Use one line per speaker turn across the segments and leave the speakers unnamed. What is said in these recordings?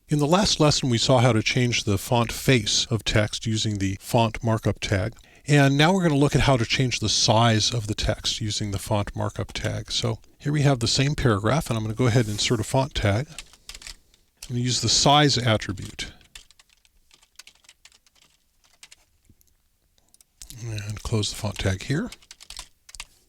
In the last lesson, we saw how to change the font face of text using the font markup tag. And now we're going to look at how to change the size of the text using the font markup tag. So here we have the same paragraph, and I'm going to go ahead and insert a font tag. I'm going to use the size attribute. And close the font tag here.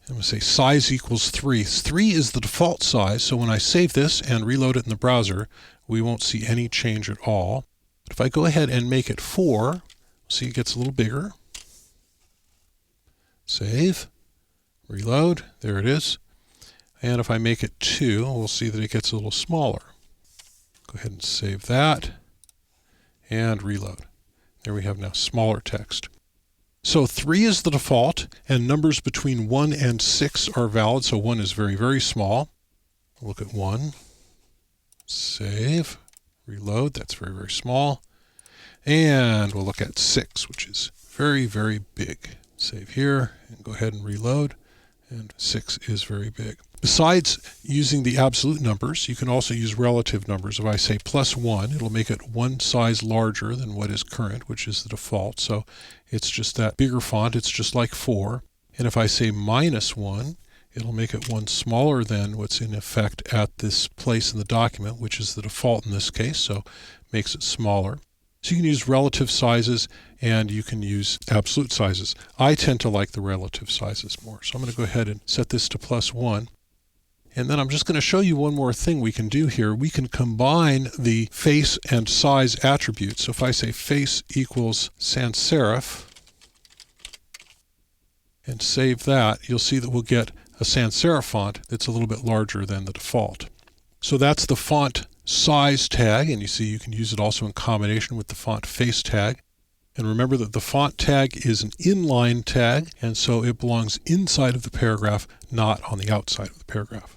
I'm going to say size equals 3. 3 is the default size, so when I save this and reload it in the browser, we won't see any change at all. But if I go ahead and make it 4, see it gets a little bigger. Save, reload, there it is. And if I make it 2, we'll see that it gets a little smaller. Go ahead and save that and reload. There we have now smaller text. So 3 is the default, and numbers between 1 and 6 are valid. So 1 is very, very small. Look at 1. Save, reload, that's very, very small. And we'll look at 6, which is very, very big. Save here and go ahead and reload, and 6 is very big. Besides using the absolute numbers, you can also use relative numbers. If I say +1, it'll make it one size larger than what is current, which is the default. So it's just that bigger font, it's just like 4. And if I say -1, it'll make it one smaller than what's in effect at this place in the document, which is the default in this case, so makes it smaller. So you can use relative sizes and you can use absolute sizes. I tend to like the relative sizes more. So I'm going to go ahead and set this to +1. And then I'm just going to show you one more thing we can do here. We can combine the face and size attributes. So if I say face equals sans serif and save that, you'll see that we'll get a sans serif font that's a little bit larger than the default. So that's the font size tag, and you see you can use it also in combination with the font face tag. And remember that the font tag is an inline tag, and so it belongs inside of the paragraph, not on the outside of the paragraph.